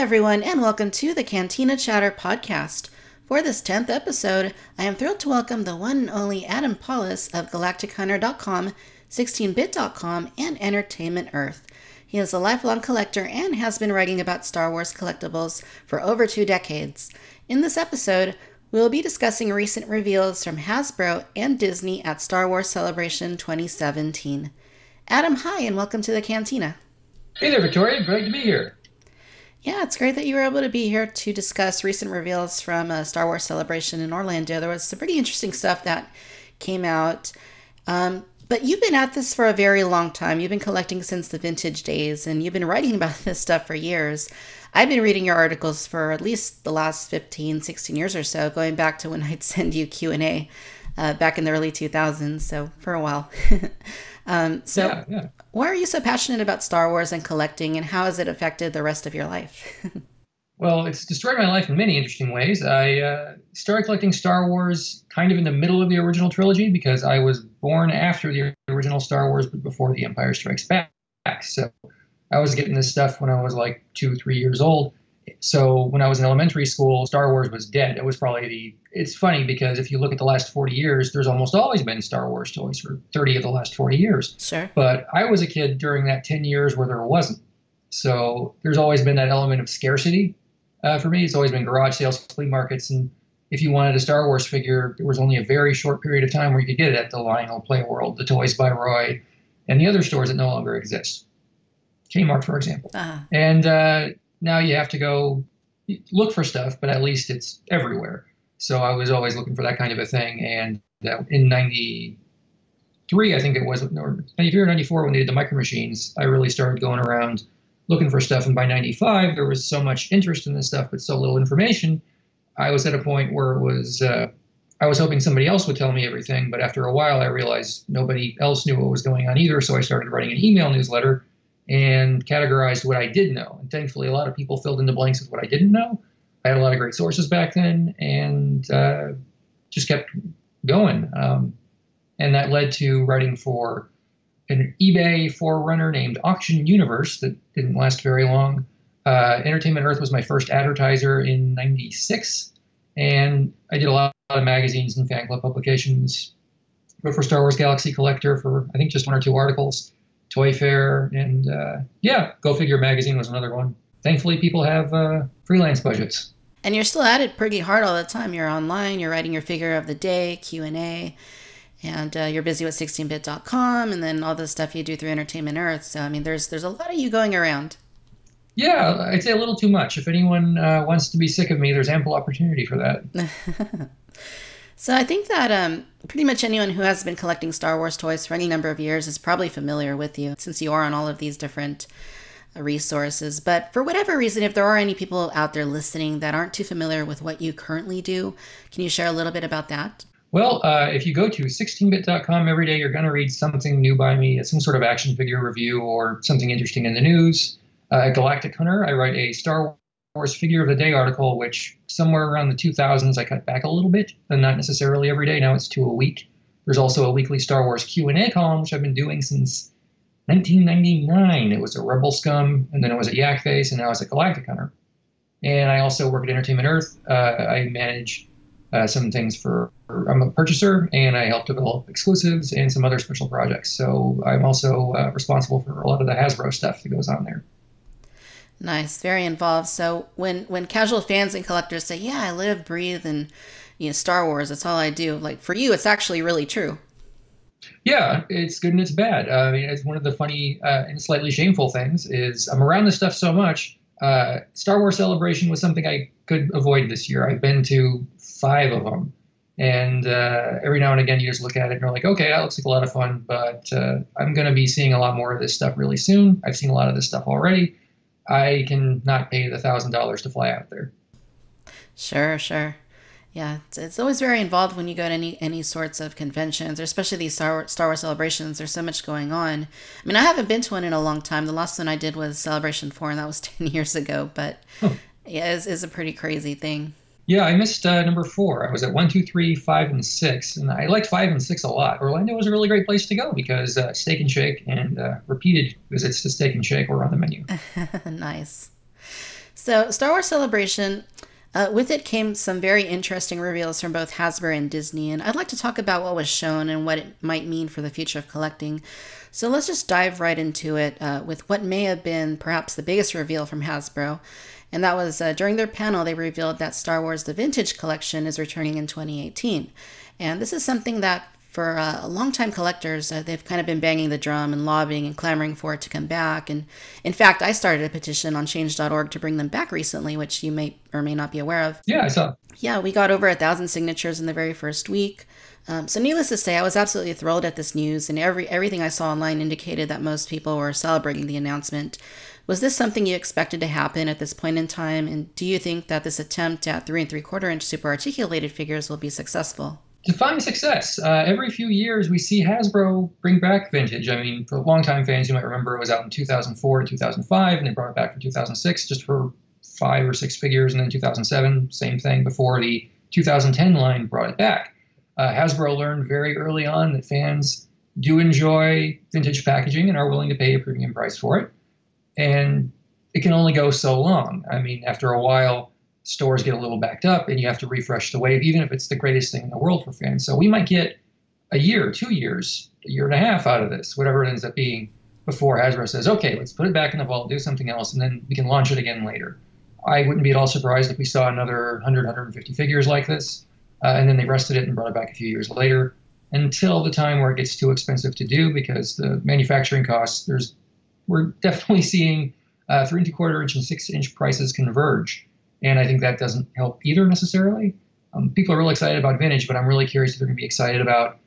everyone, and welcome to the Cantina Chatter Podcast. For this 10th episode, I am thrilled to welcome the one and only Adam Pawlus of GalacticHunter.com, 16bit.com, and Entertainment Earth. He is a lifelong collector and has been writing about Star Wars collectibles for over 2 decades. In this episode, we will be discussing recent reveals from Hasbro and Disney at Star Wars Celebration 2017. Adam, hi, and welcome to the Cantina. Hey there, Victoria. Great to be here. Yeah, it's great that you were able to be here to discuss recent reveals from Star Wars Celebration in Orlando. There was some pretty interesting stuff that came out. But you've been at this for a very long time. You've been collecting since the vintage days, and you've been writing about this stuff for years. I've been reading your articles for at least the last 15, 16 years or so, going back to when I'd send you Q&A back in the early 2000s, so for a while. Why are you so passionate about Star Wars and collecting, and how has it affected the rest of your life? Well, it's destroyed my life in many interesting ways. I started collecting Star Wars kind of in the middle of the original trilogy because I was born after the original Star Wars, but before The Empire Strikes Back. So I was getting this stuff when I was like 2, 3 years old. So when I was in elementary school, Star Wars was dead. It was probably it's funny because if you look at the last 40 years, there's almost always been Star Wars toys for 30 of the last 40 years. Sure. But I was a kid during that 10 years where there wasn't. So there's always been that element of scarcity for me. It's always been garage sales, flea markets. And if you wanted a Star Wars figure, there was only a very short period of time where you could get it at the Lionel Play World, the Toys by Roy, and the other stores that no longer exist. Kmart, for example. Uh-huh. And now you have to go look for stuff, but at least it's everywhere. So I was always looking for that kind of a thing. And in 93, I think it was, or 93 or 94, when they did the Micro Machines, I really started going around looking for stuff. And by 95, there was so much interest in this stuff, but so little information. I was at a point where it was, I was hoping somebody else would tell me everything. But after a while, I realized nobody else knew what was going on either. So I started writing an email newsletter and categorized what I did know. And thankfully, a lot of people filled in the blanks with what I didn't know. I had a lot of great sources back then and just kept going. And that led to writing for an eBay forerunner named Auction Universe that didn't last very long. Entertainment Earth was my first advertiser in 96. And I did a lot of magazines and fan club publications. But for Star Wars Galaxy Collector for, I think, just 1 or 2 articles. Toy Fair, and Go Figure magazine was another one. Thankfully, people have freelance budgets. And you're still at it pretty hard all the time. You're online, you're writing your figure of the day, Q&A, and you're busy with 16bit.com, and then all the stuff you do through Entertainment Earth. So, I mean, there's a lot of you going around. Yeah, I'd say a little too much. If anyone wants to be sick of me, there's ample opportunity for that. So I think that pretty much anyone who has been collecting Star Wars toys for any number of years is probably familiar with you, since you are on all of these different resources. But for whatever reason, if there are any people out there listening that aren't too familiar with what you currently do, can you share a little bit about that? Well, if you go to 16bit.com every day, you're going to read something new by me, some sort of action figure review or something interesting in the news. At Galactic Hunter, I write a Star Wars Figure of the Day article, which somewhere around the 2000s I cut back a little bit, and not necessarily every day. Now it's 2 a week. There's also a weekly Star Wars Q&A column, which I've been doing since 1999. It was a Rebel Scum, and then it was at Yak Face, and now it's at Galactic Hunter. And I also work at Entertainment Earth. I manage some things I'm a purchaser, and I help develop exclusives and some other special projects. So I'm also responsible for a lot of the Hasbro stuff that goes on there. Nice, very involved. So when casual fans and collectors say, yeah, I live, breathe, and Star Wars, that's all I do. Like for you, it's actually really true. Yeah, it's good and it's bad. I mean, it's one of the funny and slightly shameful things is I'm around this stuff so much. Star Wars Celebration was something I could avoid this year. I've been to 5 of them. And every now and again, you just look at it and you're like, okay, that looks like a lot of fun, but I'm going to be seeing a lot more of this stuff really soon. I've seen a lot of this stuff already. I can not pay the $1,000 to fly out there. Sure. Yeah, it's always very involved when you go to any sorts of conventions, or especially these Star Wars celebrations. There's so much going on. I mean, I haven't been to one in a long time. The last one I did was Celebration 4, and that was 10 years ago. But yeah, it's a pretty crazy thing. Yeah, I missed number 4. I was at 1, 2, 3, 5, and 6, and I liked 5 and 6 a lot. Orlando was a really great place to go because Steak and Shake and repeated visits to Steak and Shake were on the menu. Nice. So, Star Wars Celebration, with it came some very interesting reveals from both Hasbro and Disney, and I'd like to talk about what was shown and what it might mean for the future of collecting. So let's just dive right into it with what may have been perhaps the biggest reveal from Hasbro, and that was during their panel they revealed that Star Wars The Vintage Collection is returning in 2018. And this is something that for longtime collectors, they've kind of been banging the drum and lobbying and clamoring for it to come back. And in fact, I started a petition on change.org to bring them back recently, which you may or may not be aware of. Yeah, I saw. Yeah, we got over 1,000 signatures in the very first week. So needless to say, I was absolutely thrilled at this news, and everything I saw online indicated that most people were celebrating the announcement. Was this something you expected to happen at this point in time? And do you think that this attempt at 3 3/4 inch super articulated figures will be successful? Define success. Every few years, we see Hasbro bring back vintage. I mean, for longtime fans, you might remember it was out in 2004 to 2005, and they brought it back for 2006 just for 5 or 6 figures, and then 2007, same thing, before the 2010 line brought it back. Hasbro learned very early on that fans do enjoy vintage packaging and are willing to pay a premium price for it. And it can only go so long. I mean, after a while, stores get a little backed up and you have to refresh the wave, even if it's the greatest thing in the world for fans. So we might get a year, 2 years, a year and a half out of this, whatever it ends up being, before Hasbro says, okay, let's put it back in the vault, do something else, and then we can launch it again later. I wouldn't be at all surprised if we saw another 100, 150 figures like this, and then they rested it and brought it back a few years later, until the time where it gets too expensive to do because the manufacturing costs, we're definitely seeing 3 3/4 inch and 6 inch prices converge. And I think that doesn't help either necessarily. People are really excited about vintage, but I'm really curious if they're going to be excited about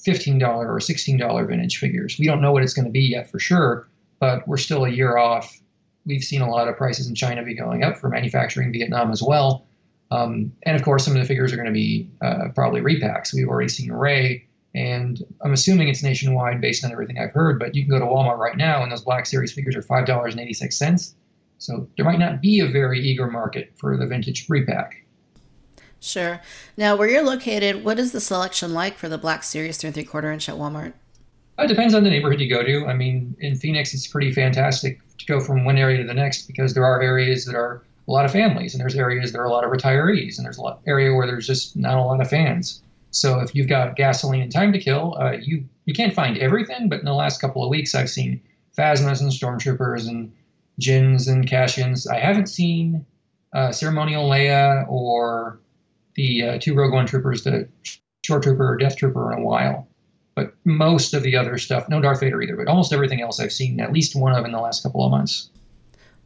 $15 or $16 vintage figures. We don't know what it's going to be yet for sure, but we're still a year off. We've seen a lot of prices in China be going up for manufacturing Vietnam as well. And of course, some of the figures are going to be probably repacks. We've already seen Ray, and I'm assuming it's nationwide based on everything I've heard, but you can go to Walmart right now and those Black Series figures are $5.86. So there might not be a very eager market for the vintage repack. Sure. Now, where you're located, what is the selection like for the Black Series 3 3/4 inch at Walmart? It depends on the neighborhood you go to. I mean, in Phoenix, it's pretty fantastic to go from one area to the next because there are areas that are a lot of families, and there's areas that are a lot of retirees, and there's a area where there's just not a lot of fans. So if you've got gasoline and time to kill, you can't find everything, but in the last couple of weeks, I've seen Phasmas and Stormtroopers and Jins and Cash-ins. I haven't seen Ceremonial Leia or the 2 Rogue One Troopers, the Shore Trooper or Death Trooper, in a while. But most of the other stuff, no Darth Vader either, but almost everything else I've seen at least one of in the last couple of months.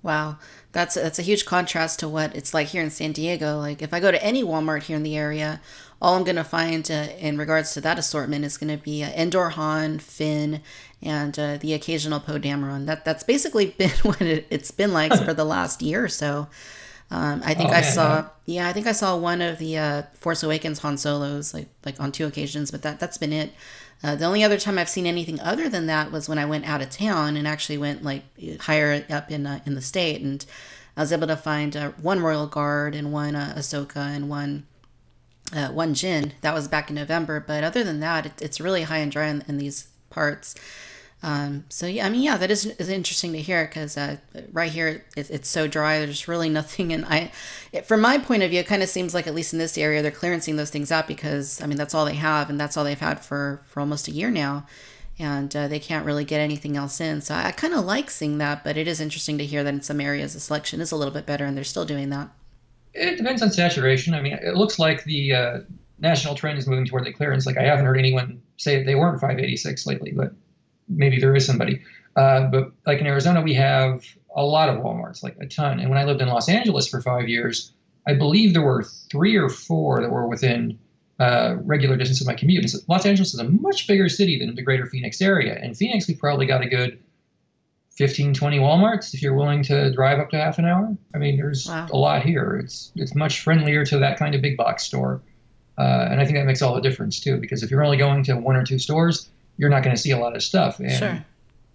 Wow, that's a huge contrast to what it's like here in San Diego. Like if I go to any Walmart here in the area, all I'm going to find in regards to that assortment is going to be Endor Han, Finn, and the occasional Poe Dameron. That's basically been what it's been like for the last year or so. I think I saw one of the Force Awakens Han Solos like on 2 occasions, but that's been it. The only other time I've seen anything other than that was when I went out of town and actually went like higher up in the state, and I was able to find one Royal Guard and one Ahsoka and one Jin. That was back in November, but other than that, it's really high and dry in these parts. So yeah, I mean, yeah, that is interesting to hear because right here it's so dry. There's really nothing, and from my point of view, it kind of seems like at least in this area they're clearancing those things out because I mean that's all they have, and that's all they've had for almost a year now, and they can't really get anything else in. So I kind of like seeing that, but it is interesting to hear that in some areas the selection is a little bit better, and they're still doing that. It depends on saturation. I mean, it looks like the national trend is moving toward the clearance. Like I haven't heard anyone say that they weren't 586 lately, but maybe there is somebody. But like in Arizona, we have a lot of Walmarts, like a ton. And when I lived in Los Angeles for 5 years, I believe there were 3 or 4 that were within regular distance of my commute. And so Los Angeles is a much bigger city than the greater Phoenix area. In Phoenix, we probably got a good 15, 20 Walmarts if you're willing to drive up to half an hour. I mean, there's a lot here. It's much friendlier to that kind of big box store. And I think that makes all the difference too, because if you're only going to 1 or 2 stores, you're not going to see a lot of stuff. And sure.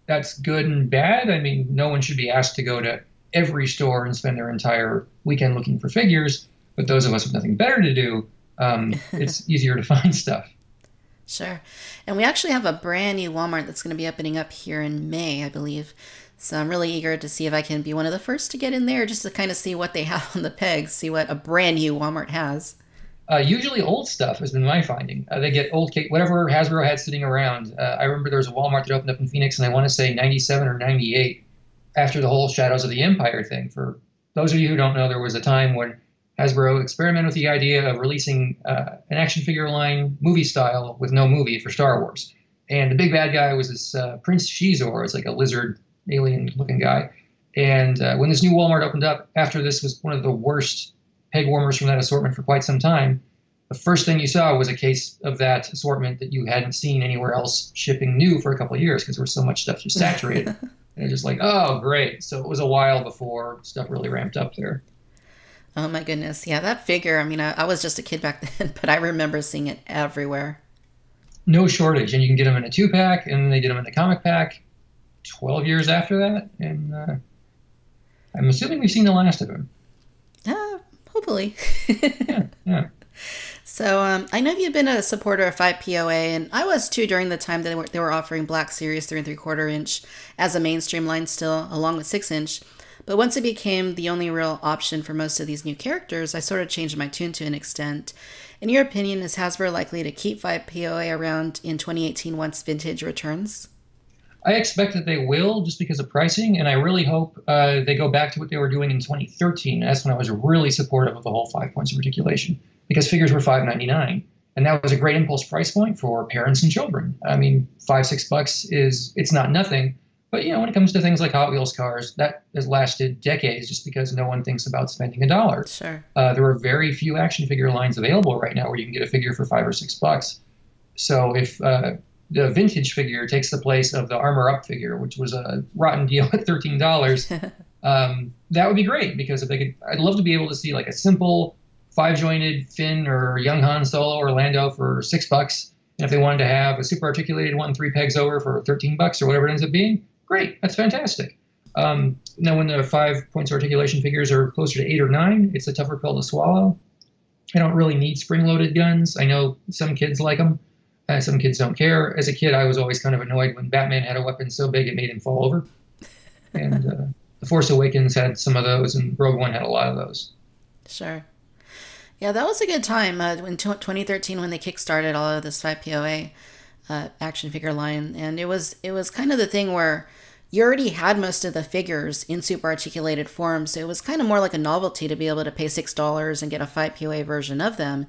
That's good and bad. I mean, no one should be asked to go to every store and spend their entire weekend looking for figures. But those of us with nothing better to do, it's easier to find stuff. Sure. And we actually have a brand new Walmart that's going to be opening up here in May, I believe. So I'm really eager to see if I can be one of the first to get in there just to kind of see what they have on the pegs, see what a brand new Walmart has. Usually old stuff has been my finding. They get old cake, whatever Hasbro had sitting around. I remember there was a Walmart that opened up in Phoenix, and I want to say 97 or 98 after the whole Shadows of the Empire thing. For those of you who don't know, there was a time when Hasbro experimented with the idea of releasing an action figure line movie style with no movie for Star Wars. And the big bad guy was this Prince Shizor. It's like a lizard alien looking guy. And when this new Walmart opened up, after this was one of the worst peg warmers from that assortment for quite some time, the first thing you saw was a case of that assortment that you hadn't seen anywhere else shipping new for a couple of years because there was so much stuff just saturated. And it's just like, oh, great. So it was a while before stuff really ramped up there. Oh my goodness. Yeah, that figure, I mean, I was just a kid back then, but I remember seeing it everywhere. No shortage. And you can get them in a 2-pack, and they did them in the comic pack 12 years after that. And I'm assuming we've seen the last of him. Hopefully. Yeah. So I know you've been a supporter of 5POA, and I was too during the time that they were offering Black Series 3 3/4 inch as a mainstream line still, along with 6-inch. But once it became the only real option for most of these new characters, I sort of changed my tune to an extent. In your opinion, is Hasbro likely to keep 5POA around in 2018 once vintage returns? I expect that they will just because of pricing, and I really hope they go back to what they were doing in 2013. That's when I was really supportive of the whole 5 points of articulation because figures were $5.99, and that was a great impulse price point for parents and children. I mean, $5-6 it's not nothing, but when it comes to things like Hot Wheels cars, that has lasted decades just because no one thinks about spending $1. Sure. There are very few action figure lines available right now where you can get a figure for $5 or $6. So if the vintage figure takes the place of the Armor Up figure, which was a rotten deal at $13. That would be great because if they could, I'd love to be able to see like a simple 5-jointed Finn or young Han Solo or Lando for $6. And if they wanted to have a super articulated one 3 pegs over for $13 or whatever it ends up being, great. That's fantastic. Now when the 5 points articulation figures are closer to 8 or 9, it's a tougher pill to swallow. I don't really need spring-loaded guns. I know some kids like them. Some kids don't care. As a kid, I was always kind of annoyed when Batman had a weapon so big it made him fall over. And The Force Awakens had some of those, and Rogue One had a lot of those. Sure. Yeah, that was a good time in 2013 when they kickstarted all of this 5POA action figure line. And it was kind of the thing where you already had most of the figures in super articulated form, so it was kind of more like a novelty to be able to pay $6 and get a 5POA version of them.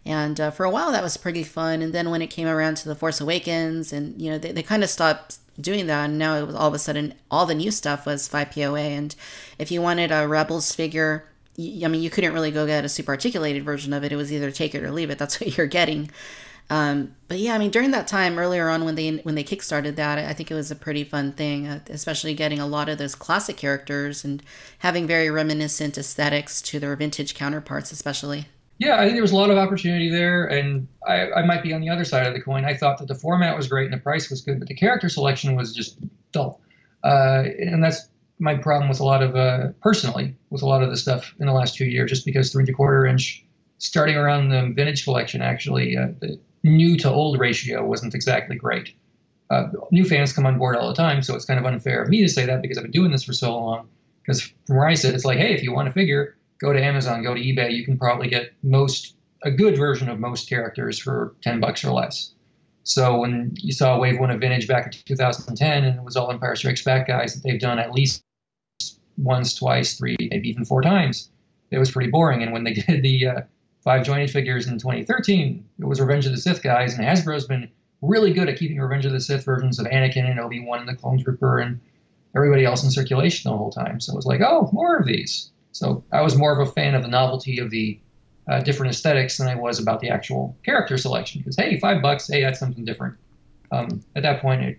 And for a while, that was pretty fun. And then when it came around to The Force Awakens, and they kind of stopped doing that. And now it was all of a sudden, all the new stuff was 5POA. And if you wanted a Rebels figure, you couldn't really go get a super articulated version of it. It was either take it or leave it. That's what you're getting. But yeah, during that time earlier on when they kickstarted that, I think it was a pretty fun thing, especially getting a lot of those classic characters and having very reminiscent aesthetics to their vintage counterparts, especially. Yeah, I think there was a lot of opportunity there, and I might be on the other side of the coin. I thought that the format was great and the price was good, but the character selection was just dull. And that's my problem with a lot of, personally, with a lot of the stuff in the last 2 years, just because 3 3/4 inch, starting around the vintage collection, actually, the new to old ratio wasn't exactly great. New fans come on board all the time, so it's kind of unfair of me to say that because I've been doing this for so long. Because from where I sit, it's like, hey, if you want a figure, go to Amazon, go to eBay. You can probably get a good version of most characters for $10 or less. So when you saw Wave 1 of Vintage back in 2010, and it was all Empire Strikes Back guys that they've done at least once, twice, 3, maybe even 4 times, it was pretty boring. And when they did the 5 jointed figures in 2013, it was Revenge of the Sith guys, and Hasbro's been really good at keeping Revenge of the Sith versions of Anakin and Obi-Wan and the Clone Trooper and everybody else in circulation the whole time. So it was like, oh, more of these. So I was more of a fan of the novelty of the different aesthetics than I was about the actual character selection. Because, hey, $5, hey, that's something different. At that point,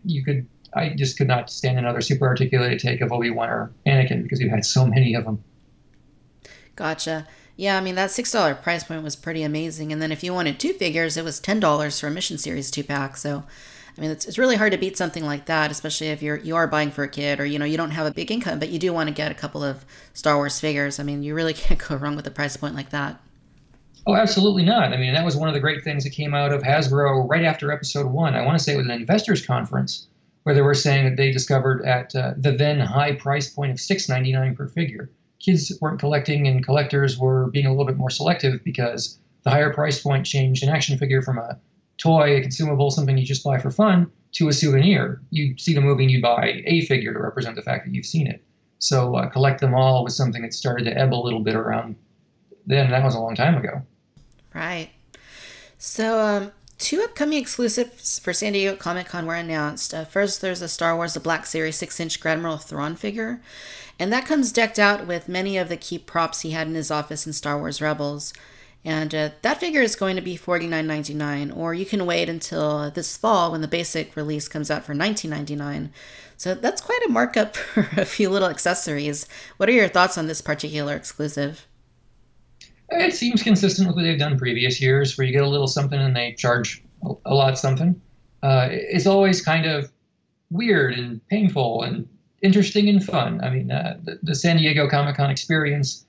I just could not stand another super articulated take of Obi-Wan or Anakin because you had so many of them. Gotcha. Yeah, that $6 price point was pretty amazing. And then if you wanted 2 figures, it was $10 for a Mission Series 2-pack. So, it's really hard to beat something like that, especially if you are buying for a kid or, you don't have a big income, but you do want to get a couple of Star Wars figures. You really can't go wrong with a price point like that. Oh, absolutely not. I mean, that was one of the great things that came out of Hasbro right after episode 1. I want to say it was an investors conference where they were saying that they discovered at the then high price point of $6.99 per figure, kids weren't collecting and collectors were being a little bit more selective because the higher price point changed an action figure from a toy, a consumable, something you just buy for fun, to a souvenir. You see the movie and you buy a figure to represent the fact that you've seen it. So collect them all was something that started to ebb a little bit around then. That was a long time ago. Right. So 2 upcoming exclusives for San Diego Comic-Con were announced. First, there's a Star Wars The Black Series 6-inch Grand Admiral Thrawn figure. And that comes decked out with many of the key props he had in his office in Star Wars Rebels. And that figure is going to be $49.99, or you can wait until this fall when the basic release comes out for $19.99. So that's quite a markup for a few little accessories. What are your thoughts on this particular exclusive? It seems consistent with what they've done previous years, where you get a little something and they charge a lot something. It's always kind of weird and painful and interesting and fun. I mean, the San Diego Comic-Con experience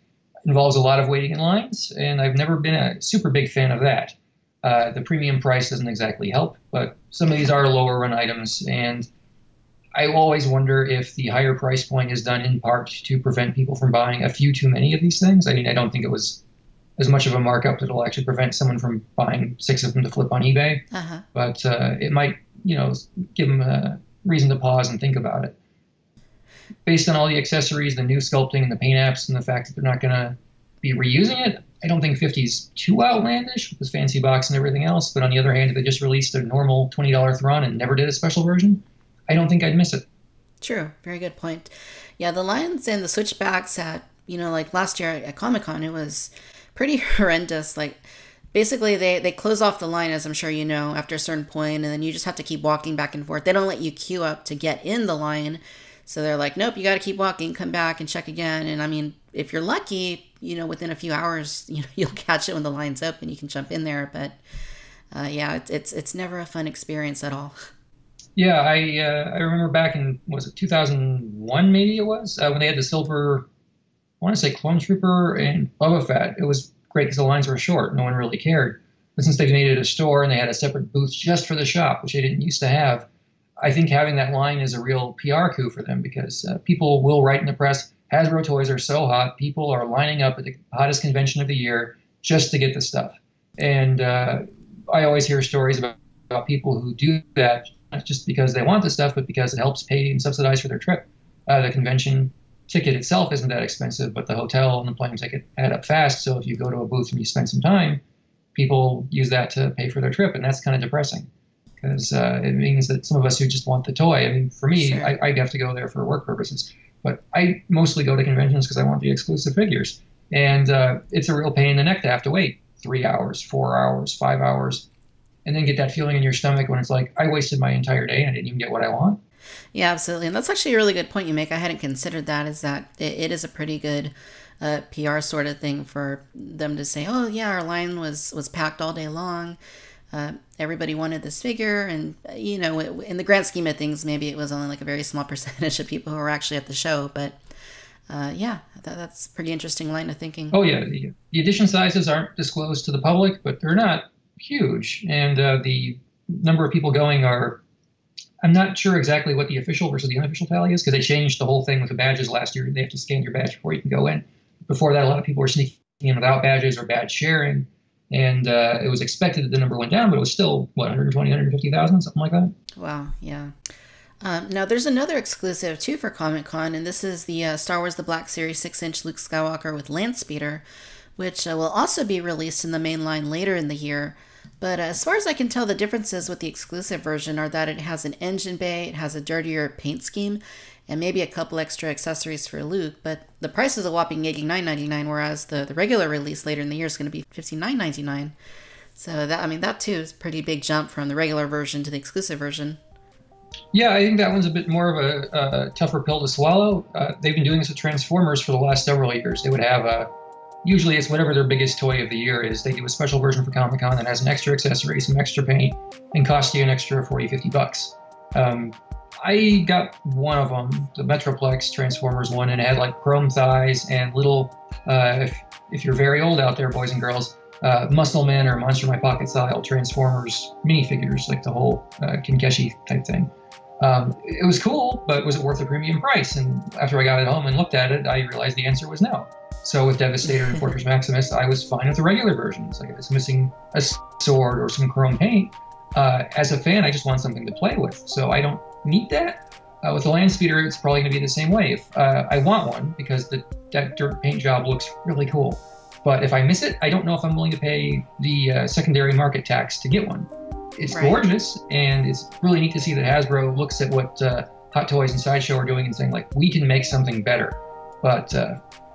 involves a lot of waiting in lines, and I've never been a super big fan of that. The premium price doesn't exactly help, but some of these are lower run items, and I always wonder if the higher price point is done in part to prevent people from buying a few too many of these things. I mean, I don't think it was as much of a markup that will actually prevent someone from buying 6 of them to flip on eBay, but it might, give them a reason to pause and think about it. Based on all the accessories, the new sculpting, and the paint apps, and the fact that they're not going to be reusing it, I don't think 50 is too outlandish with this fancy box and everything else. But on the other hand, if they just released a normal $20 Thrawn and never did a special version, I don't think I'd miss it. True. Very good point. Yeah, the lines and the switchbacks at, like last year at Comic-Con, it was pretty horrendous. Like, basically, they close off the line, as I'm sure you know, after a certain point, and then you just have to keep walking back and forth. They don't let you queue up to get in the line. So they're like, nope, you got to keep walking, come back and check again. And I mean, if you're lucky, within a few hours, you'll catch it when the line's open. You can jump in there. But yeah, it's never a fun experience at all. Yeah, I remember back in, was it 2001 maybe it was, when they had the silver, I want to say Clone Trooper and Boba Fett. It was great because the lines were short. No one really cared. But since they've made it a store and they had a separate booth just for the shop, which they didn't used to have, I think having that line is a real PR coup for them because people will write in the press, Hasbro toys are so hot, people are lining up at the hottest convention of the year just to get the stuff. And I always hear stories about people who do that, not just because they want the stuff, but because it helps pay and subsidize for their trip. The convention ticket itself isn't that expensive, but the hotel and the plane ticket add up fast. So if you go to a booth and you spend some time, people use that to pay for their trip, and that's kind of depressing. Because it means that some of us who just want the toy, I mean, for me, sure. I have to go there for work purposes. But I mostly go to conventions because I want the exclusive figures. And it's a real pain in the neck to have to wait 3 hours, 4 hours, 5 hours, and then get that feeling in your stomach when it's like, I wasted my entire day and I didn't even get what I want. Yeah, absolutely. And that's actually a really good point you make. I hadn't considered that, is that it is a pretty good PR sort of thing for them to say, oh, yeah, our line was packed all day long. Everybody wanted this figure, and in the grand scheme of things, maybe it was only like a very small percentage of people who were actually at the show. But yeah, that's a pretty interesting line of thinking. Oh yeah, the edition sizes aren't disclosed to the public, but they're not huge, and the number of people going are. I'm not sure exactly what the official versus the unofficial tally is because they changed the whole thing with the badges last year. They have to scan your badge before you can go in. Before that, a lot of people were sneaking in without badges or badge sharing. And it was expected that the number went down, but it was still, 120, 150,000, something like that? Wow, yeah. Now, there's another exclusive, too, for Comic-Con, and this is the Star Wars The Black Series 6-inch Luke Skywalker with Landspeeder, which will also be released in the main line later in the year. But as far as I can tell, the differences with the exclusive version are that it has an engine bay, it has a dirtier paint scheme, and maybe a couple extra accessories for Luke, but the price is a whopping $89.99, whereas the regular release later in the year is going to be $59.99. So that too is a pretty big jump from the regular version to the exclusive version. Yeah, I think that one's a bit more of a tougher pill to swallow. They've been doing this with Transformers for the last several years. They would have usually it's whatever their biggest toy of the year is. They do a special version for Comic-Con that has an extra accessory, some extra paint, and costs you an extra $40-50. I got one of them, the Metroplex Transformers one, and it had like chrome thighs and little, if you're very old out there, boys and girls, Muscle Men or Monster in My Pocket style Transformers minifigures, like the whole Kinkeshi type thing. It was cool, but was it worth the premium price? And after I got it home and looked at it, I realized the answer was no. So with Devastator and Fortress Maximus, I was fine with the regular versions. Like if it's missing a sword or some chrome paint, as a fan, I just want something to play with. So I don't need that. With the Land Speeder, it's probably going to be the same way. If I want one because that dirt paint job looks really cool. But if I miss it, I don't know if I'm willing to pay the secondary market tax to get one. It's gorgeous, and it's really neat to see that Hasbro looks at what Hot Toys and Sideshow are doing and saying, like, we can make something better. But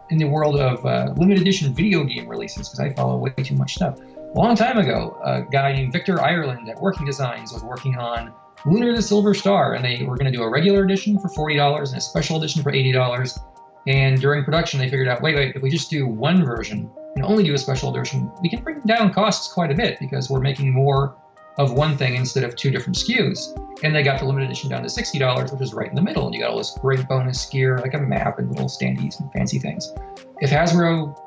in the world of limited edition video game releases, because I follow way too much stuff, a long time ago, a guy named Victor Ireland at Working Designs was working on Lunar the Silver Star, and they were going to do a regular edition for $40 and a special edition for $80. And during production, they figured out, wait, if we just do one version and only do a special edition, we can bring down costs quite a bit because we're making more of one thing instead of two different SKUs. And they got the limited edition down to $60, which is right in the middle. And you got all this great bonus gear, like a map and little standees and fancy things. If Hasbro,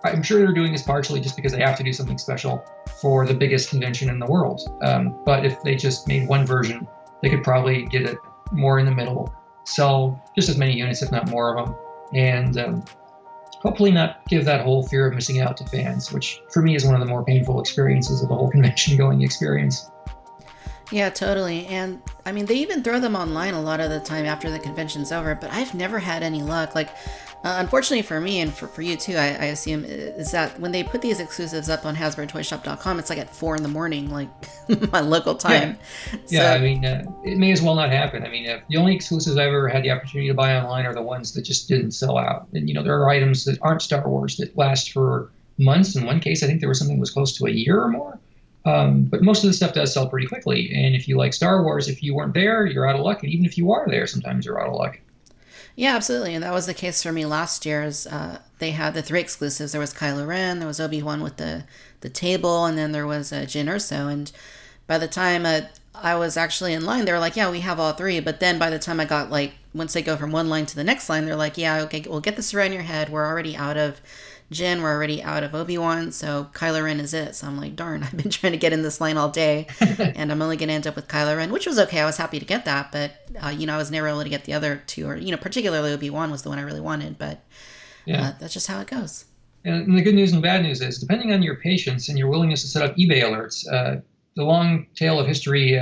I'm sure they're doing this partially just because they have to do something special for the biggest convention in the world. But if they just made one version, they could probably get it more in the middle, sell just as many units, if not more of them, and hopefully not give that whole fear of missing out to fans, which for me is one of the more painful experiences of the whole convention going experience. Yeah, totally. And I mean, they even throw them online a lot of the time after the convention's over, but I've never had any luck. Like, unfortunately for me and for you too, I assume, is that when they put these exclusives up on HasbroToyShop.com, it's like at 4 a.m, like my local time. Yeah, I mean, it may as well not happen. I mean, the only exclusives I've ever had the opportunity to buy online are the ones that just didn't sell out. And, you know, there are items that aren't Star Wars that last for months. In one case, I think there was something that was close to a year or more. But most of the stuff does sell pretty quickly. And if you like Star Wars, if you weren't there, you're out of luck. And even if you are there, sometimes you're out of luck. Yeah, absolutely. And that was the case for me last year. They had the 3 exclusives. There was Kylo Ren, there was Obi-Wan with the table, and then there was Jyn Erso. And by the time I was actually in line, they were like, yeah, we have all 3. But then by the time I got, like, once they go from one line to the next line, they're like, yeah, okay, we'll get this around your head. We're already out of Jyn, we're already out of Obi-Wan, so Kylo Ren is it. So I'm like, darn, I've been trying to get in this line all day, and I'm only going to end up with Kylo Ren, which was okay. I was happy to get that, but, you know, I was never able to get the other 2, or, you know, particularly Obi-Wan was the one I really wanted, but that's just how it goes. And the good news and bad news is, depending on your patience and your willingness to set up eBay alerts, the long tail of history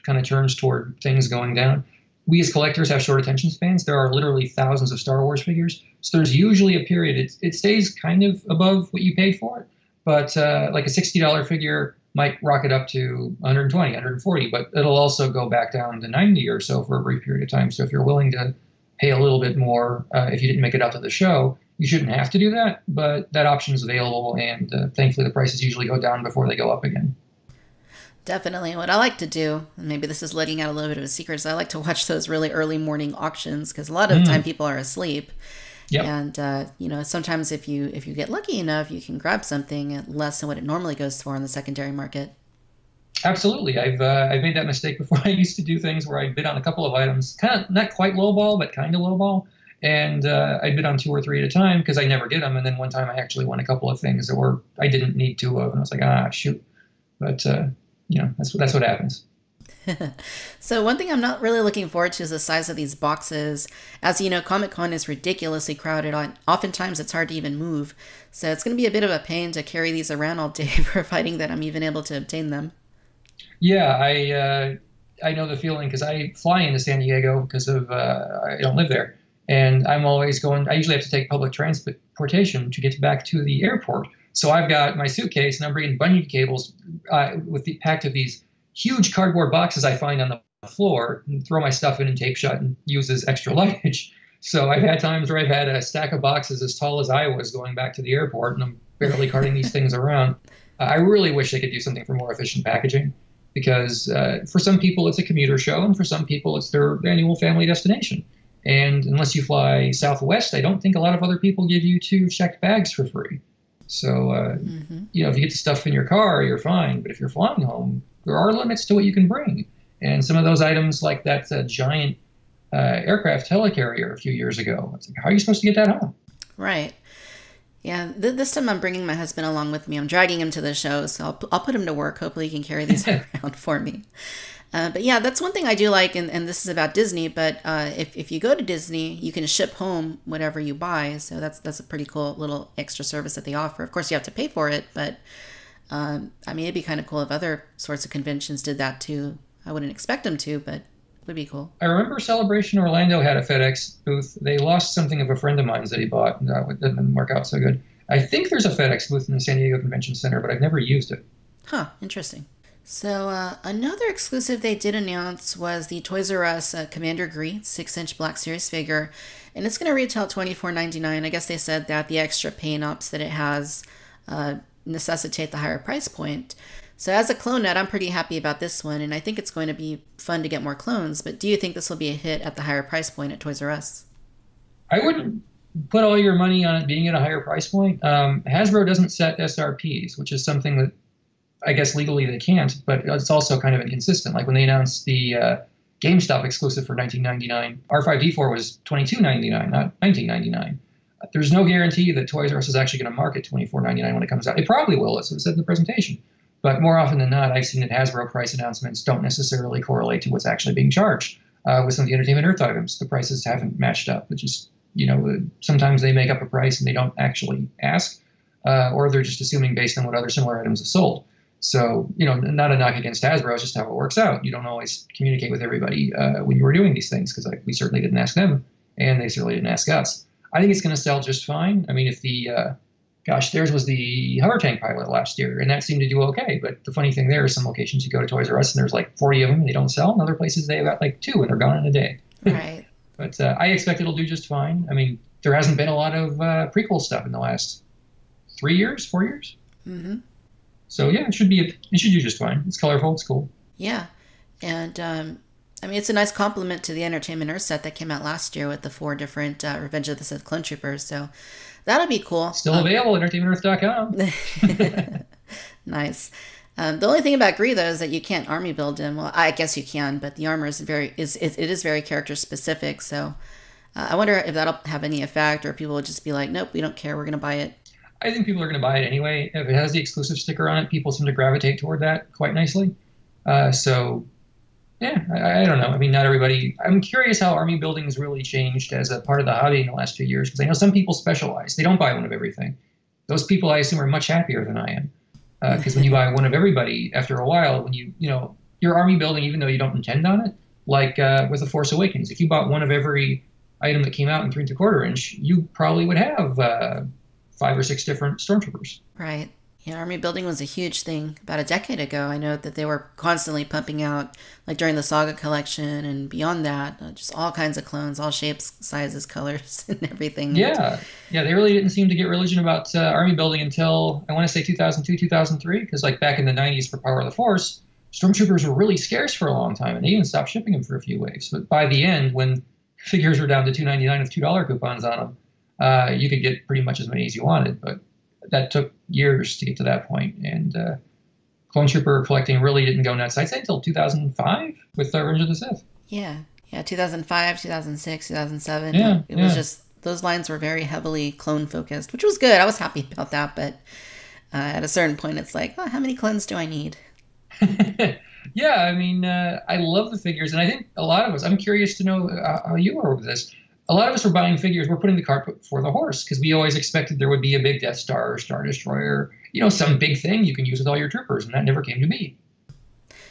kind of turns toward things going down. We as collectors have short attention spans. There are literally thousands of Star Wars figures. So there's usually a period. It stays kind of above what you paid for it. But like a $60 figure might rocket up to 120, 140, but it'll also go back down to 90 or so for a brief period of time. So if you're willing to pay a little bit more, if you didn't make it out to the show, you shouldn't have to do that. But that option is available. And thankfully, the prices usually go down before they go up again. Definitely. What I like to do, and maybe this is letting out a little bit of a secret, is I like to watch those really early morning auctions because a lot of the time people are asleep. Yep. And, you know, sometimes if you get lucky enough, you can grab something at less than what it normally goes for in the secondary market. Absolutely. I've made that mistake before. I used to do things where I'd bid on a couple of items, kind of not quite lowball, but kind of lowball. And I'd bid on 2 or 3 at a time because I never get them. And then one time I actually won a couple of things that I didn't need 2 of. And I was like, shoot. But, you know, that's what happens. So one thing I'm not really looking forward to is the size of these boxes. As you know, Comic-Con is ridiculously crowded. Oftentimes it's hard to even move. So it's going to be a bit of a pain to carry these around all day, providing that I'm even able to obtain them. Yeah, I know the feeling because I fly into San Diego because of I don't live there. And I'm always I usually have to take public transportation to get back to the airport. So I've got my suitcase and I'm bringing bungee cables packed of these huge cardboard boxes I find on the floor and throw my stuff in and tape shut and use as extra luggage. So I've had times where I've had a stack of boxes as tall as I was going back to the airport, and I'm barely carting these things around. I really wish they could do something for more efficient packaging because for some people it's a commuter show and for some people it's their annual family destination. And unless you fly Southwest, I don't think a lot of other people give you 2 checked bags for free. So, you know, if you get the stuff in your car, you're fine. But if you're flying home, there are limits to what you can bring. And some of those items, like that giant aircraft helicarrier a few years ago, it's like, how are you supposed to get that home? Right. Yeah, this time I'm bringing my husband along with me. I'm dragging him to the show, so I'll put him to work. Hopefully he can carry these around for me. But yeah, that's one thing I do like, and this is about Disney, but if you go to Disney, you can ship home whatever you buy. So that's a pretty cool little extra service that they offer. Of course, you have to pay for it, but I mean, it'd be kind of cool if other sorts of conventions did that too. I wouldn't expect them to, but it would be cool. I remember Celebration Orlando had a FedEx booth. They lost something of a friend of mine's that he bought, and that didn't work out so good. I think there's a FedEx booth in the San Diego Convention Center, but I've never used it. Huh, interesting. So another exclusive they did announce was the Toys R Us Commander Gree 6-inch Black Series figure, and it's going to retail $24.99. I guess they said that the extra paint ops that it has necessitate the higher price point. So as a clone nut, I'm pretty happy about this one, and I think it's going to be fun to get more clones. But do you think this will be a hit at the higher price point at Toys R Us? I wouldn't put all your money on it being at a higher price point. Hasbro doesn't set SRPs, which is something that I guess legally they can't, but it's also kind of inconsistent. Like when they announced the GameStop exclusive for $19.99, R5D4 was $22.99, not $19.99. There's no guarantee that Toys R Us is actually going to market $24.99 when it comes out. It probably will, as it said in the presentation. But more often than not, I've seen that Hasbro price announcements don't necessarily correlate to what's actually being charged. With some of the Entertainment Earth items, the prices haven't matched up. It's just, sometimes they make up a price and they don't actually ask, or they're just assuming based on what other similar items have sold. So, not a knock against Hasbro, it's just how it works out. You don't always communicate with everybody when you were doing these things, because we certainly didn't ask them, and they certainly didn't ask us. I think it's going to sell just fine. I mean, if theirs was the hover tank pilot last year, and that seemed to do okay. But the funny thing there is some locations you go to Toys R Us and there's like 40 of them and they don't sell. And other places they've got like 2 and they're gone in a day. Right. But I expect it'll do just fine. I mean, there hasn't been a lot of prequel stuff in the last 3 years, 4 years. Mm-hmm. So yeah, it should do just fine. It's colorful. It's cool. Yeah. And I mean, it's a nice compliment to the Entertainment Earth set that came out last year with the 4 different Revenge of the Sith clone troopers. So that'll be cool. Still available at entertainmentearth.com. Nice. The only thing about Gree, though, is that you can't army build him. Well, I guess you can, but the armor is very character specific. So I wonder if that'll have any effect, or people will just be like, nope, we don't care. We're going to buy it. I think people are going to buy it anyway. If it has the exclusive sticker on it, people seem to gravitate toward that quite nicely. So yeah, I don't know. I mean, not everybody. I'm curious how army building's really changed as a part of the hobby in the last few years, because I know some people specialize. They don't buy one of everything. Those people, I assume, are much happier than I am, because when you buy one of everybody, after a while, when your army building, even though you don't intend on it, like with The Force Awakens, if you bought one of every item that came out in 3 3/4 inch, you probably would have 5 or 6 different stormtroopers. Right. Yeah, army building was a huge thing about a decade ago. I know that they were constantly pumping out, like during the Saga collection and beyond that, just all kinds of clones, all shapes, sizes, colors, and everything. Yeah, they really didn't seem to get religion about army building until, I want to say 2002, 2003, because like back in the 90s for Power of the Force, stormtroopers were really scarce for a long time, and they even stopped shipping them for a few waves. But by the end, when figures were down to $2.99 with $2 coupons on them, you could get pretty much as many as you wanted, but that took years to get to that point. And Clone Trooper collecting really didn't go nuts, I'd say, until 2005 with Revenge of the Sith. Yeah, 2005, 2006, 2007. Yeah, it was just, those lines were very heavily clone focused, which was good. I was happy about that, but at a certain point, it's like, oh, how many clones do I need? Yeah, I mean, I love the figures, and I think a lot of us, I'm curious to know how you are with this. A lot of us were buying figures, we're putting the cart before the horse, because we always expected there would be a big Death Star or Star Destroyer, some big thing you can use with all your troopers, and that never came to be.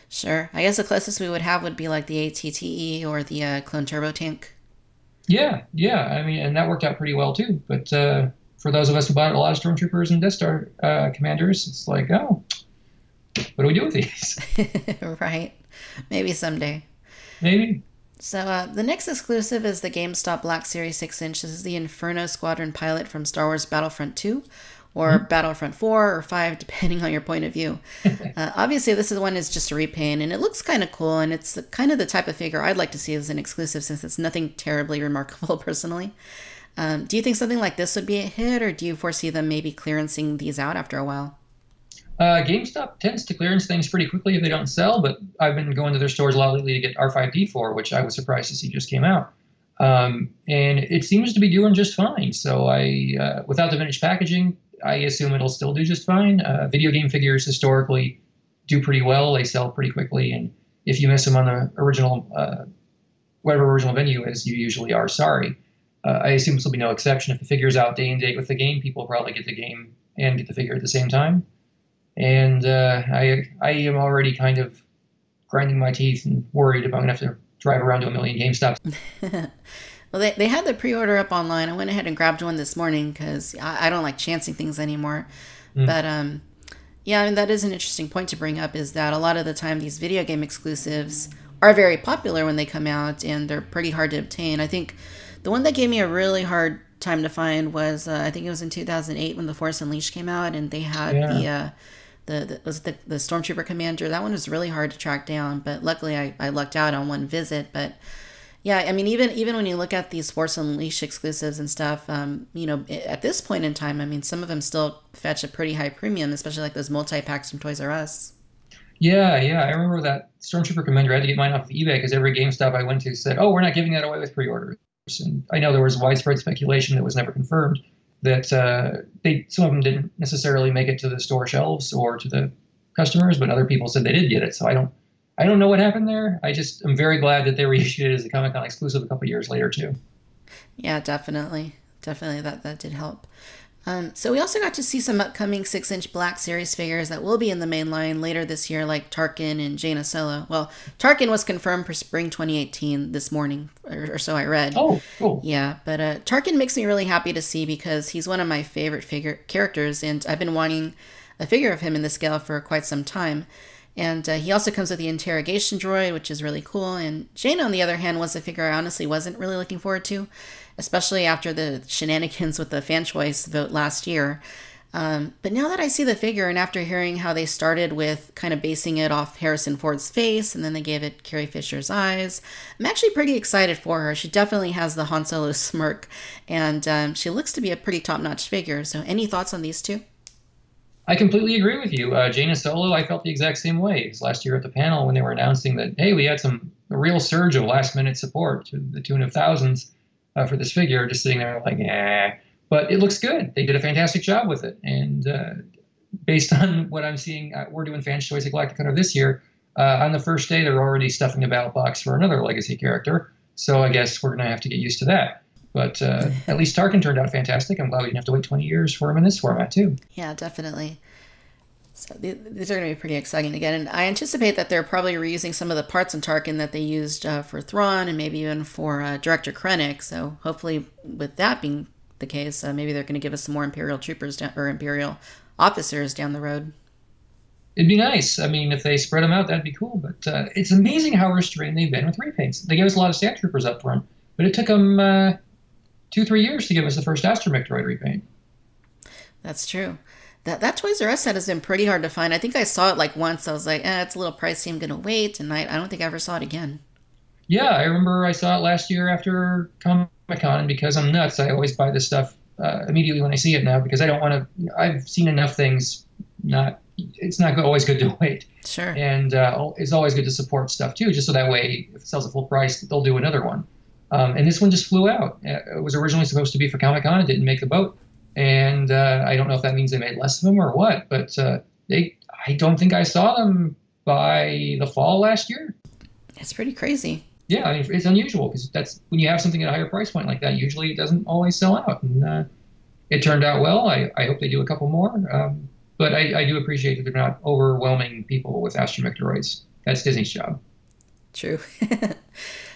Sure. I guess the closest we would have would be like the ATTE or the Clone Turbo Tank. Yeah. I mean, and that worked out pretty well too. But for those of us who bought a lot of Stormtroopers and Death Star commanders, it's like, oh, what do we do with these? Right. Maybe someday. Maybe. So the next exclusive is the GameStop Black Series 6-inch. This is the Inferno Squadron pilot from Star Wars Battlefront 2 or Battlefront 4 or 5, depending on your point of view. Obviously, this one is just a repaint, and it looks kind of cool, and it's kind of the type of figure I'd like to see as an exclusive, since it's nothing terribly remarkable personally. Do you think something like this would be a hit, or do you foresee them maybe clearancing these out after a while? GameStop tends to clearance things pretty quickly if they don't sell, but I've been going to their stores a lot lately to get R5D4, which I was surprised to see just came out. And it seems to be doing just fine. So without the vintage packaging, I assume it'll still do just fine. Video game figures historically do pretty well. They sell pretty quickly. And if you miss them on the original, whatever original venue is, you usually are sorry. I assume this will be no exception. If the figure's out day and date with the game, people will probably get the game and get the figure at the same time. And I am already kind of grinding my teeth and worried if I'm going to have to drive around to a million GameStops. Well, they had the pre-order up online. I went ahead and grabbed one this morning because I don't like chancing things anymore. But yeah, I mean, that is an interesting point to bring up, is that a lot of the time these video game exclusives are very popular when they come out, and they're pretty hard to obtain. I think the one that gave me a really hard time to find was, I think it was in 2008 when The Force Unleashed came out, and they had the Stormtrooper Commander. That one was really hard to track down, but luckily I lucked out on one visit. But yeah, I mean, even when you look at these Force Unleashed exclusives and stuff, you know, at this point in time, I mean, some of them still fetch a pretty high premium, especially like those multi-packs from Toys R Us. Yeah. I remember that Stormtrooper Commander. I had to get mine off of eBay because every GameStop I went to said, "Oh, we're not giving that away with pre-orders." And I know there was widespread speculation that was never confirmed that some of them didn't necessarily make it to the store shelves or to the customers, but other people said they did get it. So I don't know what happened there. I'm very glad that they reissued it as a Comic-Con exclusive a couple years later too. Yeah, definitely that did help. So we also got to see some upcoming 6-inch Black Series figures that will be in the main line later this year, like Tarkin and Jaina Solo. Well, Tarkin was confirmed for spring 2018 this morning, or so I read. Oh, cool. Yeah, but Tarkin makes me really happy to see because he's one of my favorite characters, and I've been wanting a figure of him in the scale for quite some time. And he also comes with the interrogation droid, which is really cool. And Jaina, on the other hand, was a figure I honestly wasn't really looking forward to, especially after the shenanigans with the fan choice vote last year. But now that I see the figure, and after hearing how they started with kind of basing it off Harrison Ford's face, and then they gave it Carrie Fisher's eyes, I'm actually pretty excited for her. She definitely has the Han Solo smirk, and she looks to be a pretty top-notch figure. So any thoughts on these two? I completely agree with you. Jaina Solo, I felt the exact same way. It was last year at the panel when they were announcing that, hey, we had a real surge of last-minute support to the tune of thousands for this figure, just sitting there like, but it looks good. They did a fantastic job with it. And based on what I'm seeing, we're doing Fans' Choice at Galactic Hunter this year. On the first day, they're already stuffing a battle box for another legacy character. So I guess we're going to have to get used to that. But at least Tarkin turned out fantastic. I'm glad we didn't have to wait 20 years for him in this format, too. Yeah, definitely. So these are going to be pretty exciting again. And I anticipate that they're probably reusing some of the parts in Tarkin that they used for Thrawn and maybe even for Director Krennic. So hopefully with that being the case, maybe they're going to give us some more Imperial troopers or Imperial officers down the road. It'd be nice. I mean, if they spread them out, that'd be cool. But it's amazing how restrained they've been with repaints. They gave us a lot of Sand Troopers up front, but it took them 2-3 years to give us the first Astromech droid repaint. That's true. That Toys R Us set has been pretty hard to find. I think I saw it like once. I was like, it's a little pricey. I'm going to wait. And I don't think I ever saw it again. Yeah, I remember I saw it last year after Comic-Con. And because I'm nuts, I always buy this stuff immediately when I see it now because I don't want to. I've seen enough things. It's not always good to wait. Sure. And it's always good to support stuff too, just so that way if it sells at full price, they'll do another one. And this one just flew out. It was originally supposed to be for Comic-Con. It didn't make the boat. And I don't know if that means they made less of them or what, but I don't think I saw them by the fall last year. It's pretty crazy. Yeah, I mean, it's unusual because that's when you have something at a higher price point like that, usually it doesn't always sell out. And it turned out well. I hope they do a couple more. But I do appreciate that they're not overwhelming people with astromech droids. That's Disney's job. True.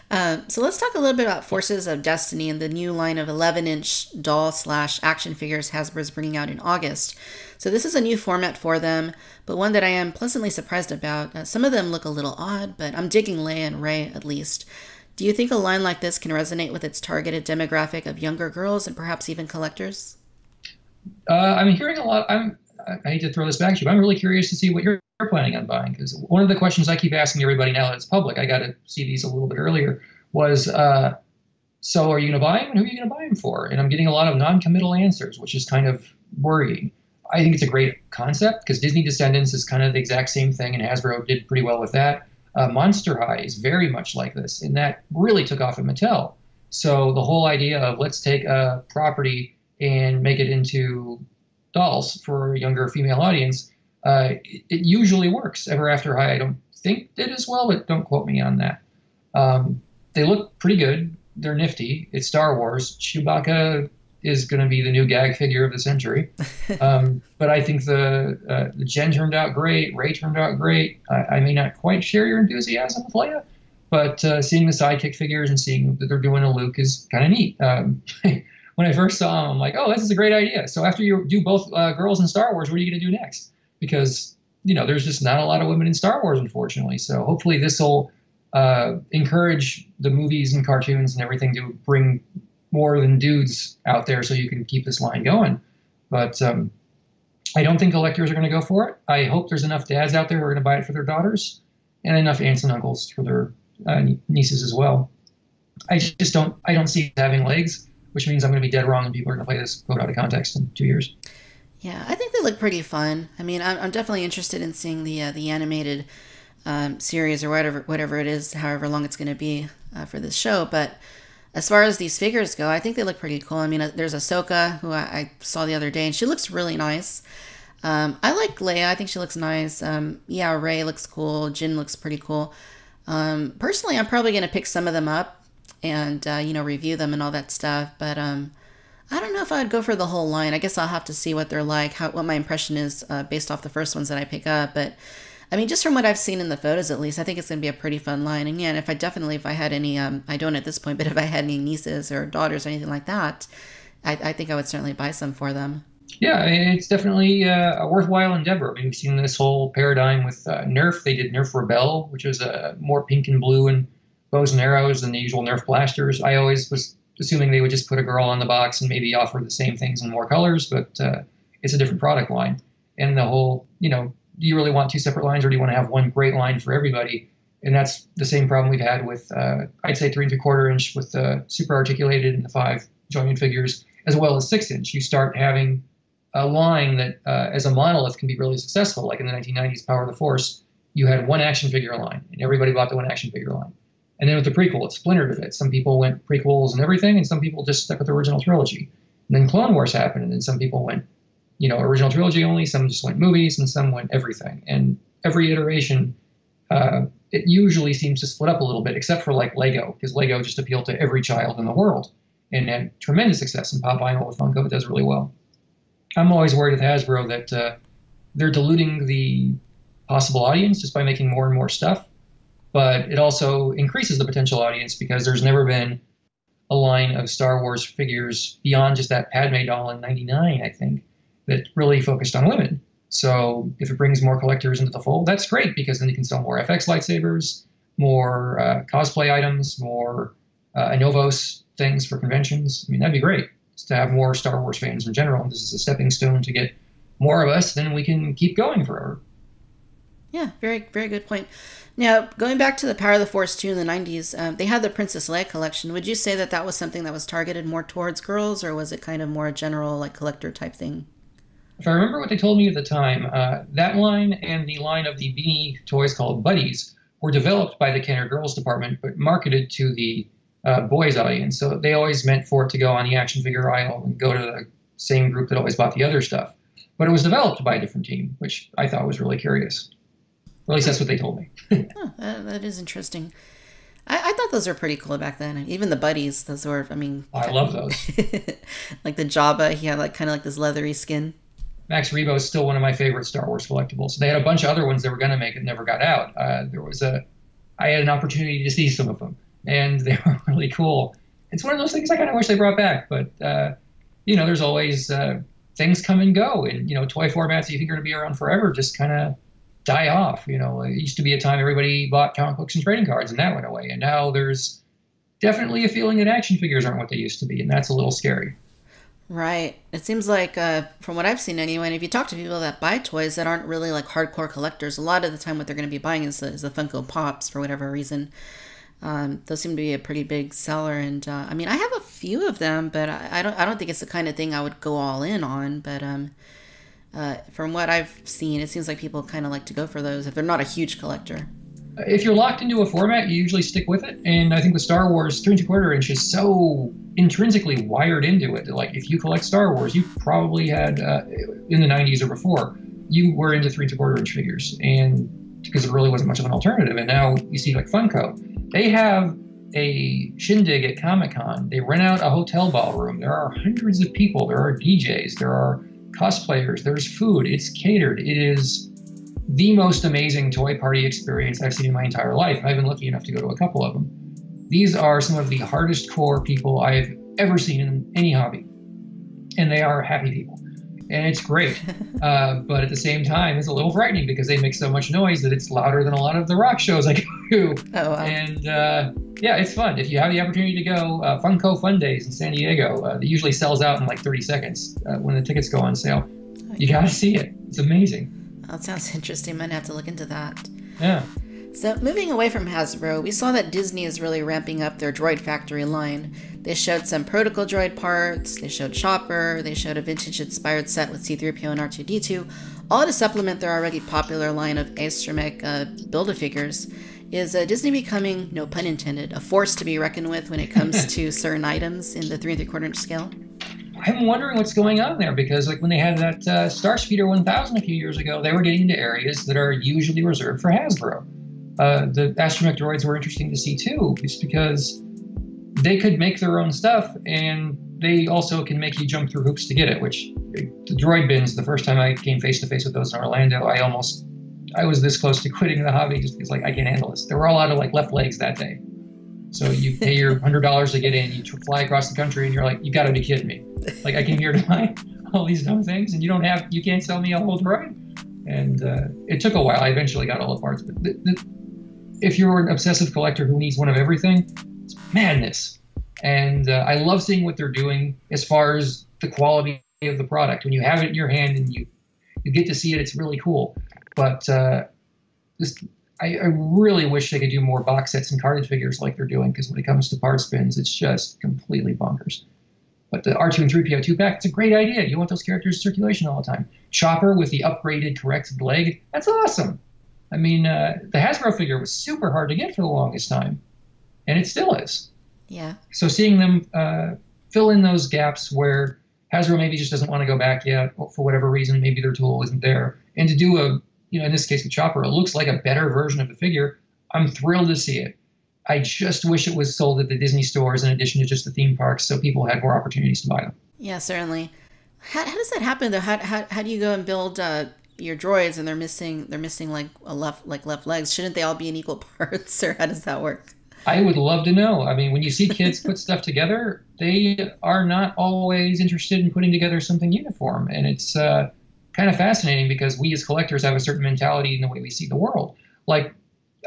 So let's talk a little bit about Forces of Destiny and the new line of 11-inch doll/action figures Hasbro's bringing out in August. So this is a new format for them, but one that I am pleasantly surprised about. Some of them look a little odd, but I'm digging Leia and Rey at least. Do you think a line like this can resonate with its targeted demographic of younger girls and perhaps even collectors? I'm hearing a lot. I hate to throw this back to you, but I'm really curious to see what you're planning on buying, because one of the questions I keep asking everybody now that it's public, I got to see these a little bit earlier, was, so are you going to buy them and who are you going to buy them for? And I'm getting a lot of non-committal answers, which is kind of worrying. I think it's a great concept because Disney Descendants is kind of the exact same thing, and Hasbro did pretty well with that. Monster High is very much like this, and that really took off at Mattel. So the whole idea of let's take a property and make it into dolls for a younger female audience, it usually works. Ever After High, I don't think did as well, but don't quote me on that. They look pretty good. They're nifty. It's Star Wars. Chewbacca is going to be the new gag figure of the century. But I think the Jen turned out great. Rey turned out great. I may not quite share your enthusiasm with Leia, but seeing the sidekick figures and seeing that they're doing a Luke is kind of neat. When I first saw them, I'm like, oh, this is a great idea. So after you do both girls in Star Wars, what are you going to do next? Because, there's just not a lot of women in Star Wars, unfortunately. So hopefully this will encourage the movies and cartoons and everything to bring more than dudes out there so you can keep this line going. But I don't think collectors are going to go for it. I hope there's enough dads out there who are going to buy it for their daughters and enough aunts and uncles for their nieces as well. I don't see it having legs, which means I'm going to be dead wrong and people are going to play this quote out of context in 2 years. Yeah, I think they look pretty fun. I mean, I'm definitely interested in seeing the animated series or whatever it is, however long it's going to be for this show. But as far as these figures go, I think they look pretty cool. I mean, there's Ahsoka, who I saw the other day, and she looks really nice. I like Leia. I think she looks nice. Yeah, Rey looks cool. Jin looks pretty cool. Personally, I'm probably going to pick some of them up and, review them and all that stuff. But I don't know if I'd go for the whole line. I guess I'll have to see what they're like, what my impression is based off the first ones that I pick up. But I mean, just from what I've seen in the photos, at least, I think it's going to be a pretty fun line. And yeah, and if I had any, I don't at this point, but if I had any nieces or daughters or anything like that, I think I would certainly buy some for them. Yeah, it's definitely a worthwhile endeavor. I mean, we've seen this whole paradigm with Nerf. They did Nerf Rebel, which was more pink and blue and bows and arrows than the usual Nerf blasters. I always was assuming they would just put a girl on the box and maybe offer the same things in more colors, but it's a different product line. And the whole, do you really want two separate lines or do you want to have one great line for everybody? And that's the same problem we've had with, I'd say 3 3/4 inch with the super articulated and the 5 jointed figures, as well as 6 inch. You start having a line that, as a monolith, can be really successful. Like in the 1990s, Power of the Force, you had one action figure line, and everybody bought the one action figure line. And then with the prequel, it splintered a bit. Some people went prequels and everything, and some people just stuck with the original trilogy. And then Clone Wars happened, and then some people went, original trilogy only, some just went movies, and some went everything. And every iteration, it usually seems to split up a little bit, except for like Lego, because Lego just appealed to every child in the world and had tremendous success. And Pop Vinyl with Funko, it does really well. I'm always worried with Hasbro that they're diluting the possible audience just by making more and more stuff. But it also increases the potential audience because there's never been a line of Star Wars figures beyond just that Padme doll in '99, I think, that really focused on women. So if it brings more collectors into the fold, that's great because then you can sell more FX lightsabers, more cosplay items, more Anovos things for conventions. I mean, that'd be great to have more Star Wars fans in general. This is a stepping stone to get more of us, then we can keep going forever. Yeah, very, very good point. Now, going back to the Power of the Force 2 in the 90s, they had the Princess Leia collection. Would you say that was something that was targeted more towards girls, or was it kind of more a general, like, collector type thing? If I remember what they told me at the time, that line and the line of the beanie toys called Buddies were developed by the Kenner Girls department, but marketed to the boys audience. So they always meant for it to go on the action figure aisle and go to the same group that always bought the other stuff. But it was developed by a different team, which I thought was really curious. Or at least that's what they told me. Oh, that is interesting. I thought those were pretty cool back then. Even the Buddies, those were, I mean... I love those. Like the Jabba, he had like kind of like this leathery skin. Max Rebo is still one of my favorite Star Wars collectibles. They had a bunch of other ones they were going to make and never got out. I had an opportunity to see some of them, and they were really cool. It's one of those things I kind of wish they brought back, but, there's always things come and go, and, toy formats that you think are going to be around forever just kind of die off. It used to be a time everybody bought comic books and trading cards, and that went away. And now there's definitely a feeling that action figures aren't what they used to be, and that's a little scary. Right. It seems like, from what I've seen anyway, and if you talk to people that buy toys that aren't really like hardcore collectors, a lot of the time what they're going to be buying is the Funko Pops for whatever reason. Those seem to be a pretty big seller, and I mean, I have a few of them, but I don't think it's the kind of thing I would go all in on. But from what I've seen, it seems like people kind of like to go for those if they're not a huge collector. If you're locked into a format, you usually stick with it. And I think with Star Wars, 3 3/4 inch is so intrinsically wired into it. Like, if you collect Star Wars, you probably had, in the 90s or before, you were into 3 3/4 inch figures. And because there really wasn't much of an alternative. And now you see like Funko. They have a shindig at Comic-Con. They rent out a hotel ballroom. There are hundreds of people. There are DJs. There are cosplayers. There's food. It's catered. It is the most amazing toy party experience I've seen in my entire life. I've been lucky enough to go to a couple of them. These are some of the hardest core people I've ever seen in any hobby. And they are happy people. And it's great. But at the same time, it's a little frightening because they make so much noise that it's louder than a lot of the rock shows I go to. Oh, wow. And yeah, it's fun. If you have the opportunity to go, Funko Fun Days in San Diego, it usually sells out in like 30 seconds when the tickets go on sale. You got to see it. It's amazing. That sounds interesting. Might have to look into that. Yeah. So moving away from Hasbro, we saw that Disney is really ramping up their droid factory line. They showed some protocol droid parts, they showed Chopper, they showed a vintage-inspired set with C-3PO and R2-D2, all to supplement their already popular line of astromech Build-A-Figures. Is Disney becoming, no pun intended, a force to be reckoned with when it comes to certain items in the 3 3/4 inch scale? I'm wondering what's going on there, because like when they had that Starspeeder 1000 a few years ago, they were getting into areas that are usually reserved for Hasbro. The astromech droids were interesting to see too, just because they could make their own stuff, and they also can make you jump through hoops to get it, which the droid bins, the first time I came face to face with those in Orlando, I was this close to quitting the hobby just because like I can't handle this. They were all out of like left legs that day. So you pay your $100 to get in, you fly across the country, and you're like, you gotta be kidding me. Like, I came here to buy all these dumb things, and you can't sell me a whole droid? And it took a while. I eventually got all the parts, but if you're an obsessive collector who needs one of everything, it's madness. And I love seeing what they're doing as far as the quality of the product. When you have it in your hand and you get to see it, it's really cool. But I really wish they could do more box sets and carded figures like they're doing, because when it comes to parts bins, it's just completely bonkers. But the R2 and 3PO 2-pack, it's a great idea. You want those characters in circulation all the time. Chopper with the upgraded corrected leg, that's awesome. I mean, the Hasbro figure was super hard to get for the longest time, and it still is. Yeah. So seeing them fill in those gaps where Hasbro maybe just doesn't want to go back yet, for whatever reason, maybe their tool isn't there, and to do in this case with Chopper, it looks like a better version of the figure, I'm thrilled to see it. I just wish it was sold at the Disney stores in addition to just the theme parks, so people had more opportunities to buy them. Yeah, certainly. How does that happen though? How do you go and build your droids and they're missing like left legs? Shouldn't they all be in equal parts, or how does that work? I would love to know. I mean, when you see kids put stuff together, they are not always interested in putting together something uniform, and it's kind of fascinating because we as collectors have a certain mentality in the way we see the world. Like,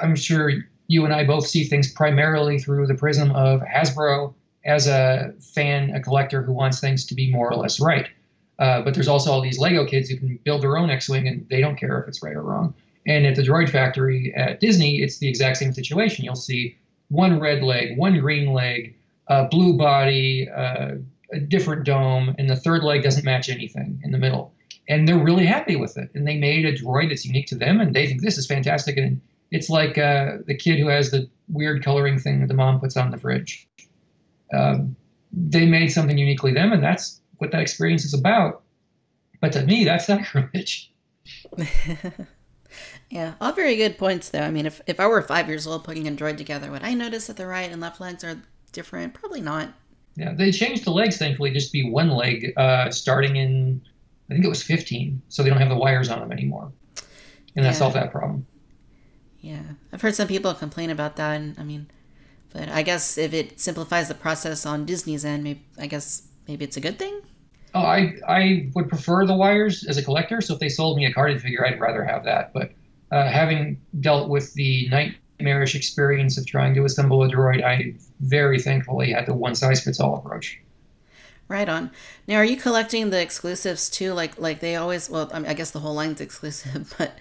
I'm sure you and I both see things primarily through the prism of Hasbro as a fan, a collector who wants things to be more or less right. But there's also all these Lego kids who can build their own X-Wing, and they don't care if it's right or wrong. And at the Droid Factory at Disney, it's the exact same situation. You'll see one red leg, one green leg, a blue body, a different dome, and the third leg doesn't match anything in the middle. And they're really happy with it. And they made a droid that's unique to them, and they think this is fantastic. And it's like the kid who has the weird coloring thing that the mom puts on the fridge. They made something uniquely them, and that's what that experience is about. But to me, that's sacrilege. Yeah, all very good points, though. I mean, if I were 5 years old putting a droid together, would I notice that the right and left legs are different? Probably not. Yeah, they changed the legs, thankfully, just to be one leg starting in, I think it was 15, so they don't have the wires on them anymore. And that solved that problem. Yeah, I've heard some people complain about that, and but I guess if it simplifies the process on Disney's end, maybe it's a good thing? Oh, I would prefer the wires as a collector, so if they sold me a carded figure, I'd rather have that. But having dealt with the nightmarish experience of trying to assemble a droid, I very thankfully had the one-size-fits-all approach. Right on. Now, are you collecting the exclusives too? Like they always, well, I guess the whole line's exclusive, but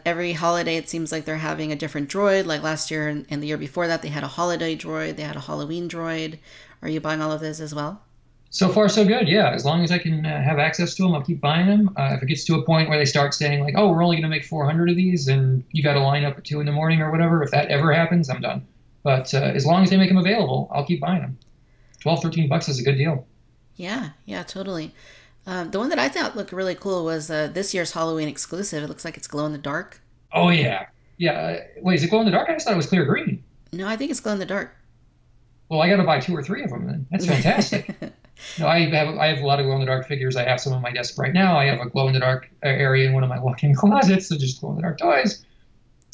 every holiday it seems like they're having a different droid. Like last year and the year before that, they had a holiday droid, they had a Halloween droid. Are you buying all of those as well? So far, so good. Yeah, as long as I can have access to them, I'll keep buying them. If it gets to a point where they start saying like, "Oh, we're only going to make 400 of these," and you got to line up at 2 in the morning or whatever, if that ever happens, I'm done. But as long as they make them available, I'll keep buying them. 12, $13 is a good deal. Yeah, yeah, totally. The one that I thought looked really cool was this year's Halloween exclusive. It looks like it's glow in the dark. Oh yeah, yeah. Wait, is it glow in the dark? I just thought it was clear green. No, I think it's glow in the dark. Well, I got to buy 2 or 3 of them then. That's fantastic. No, I have a lot of glow in the dark figures. I have some on my desk right now. I have a glow in the dark area in one of my walk-in closets, so just glow in the dark toys.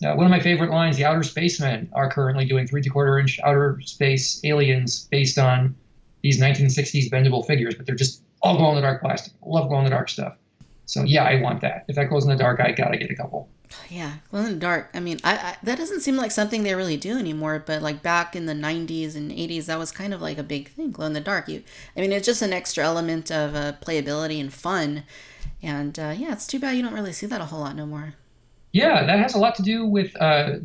One of my favorite lines, the Outer Spacemen, are currently doing 3¾ inch outer space aliens based on these 1960s bendable figures, but they're just all glow in the dark plastic. I love glow in the dark stuff. So yeah, I want that. If that glows in the dark, I gotta get a couple. Yeah, glow in the dark. I mean, I that doesn't seem like something they really do anymore. But like back in the '90s and '80s, that was kind of like a big thing. Glow in the dark. I mean, it's just an extra element of playability and fun. And yeah, it's too bad you don't really see that a whole lot no more. Yeah, that has a lot to do with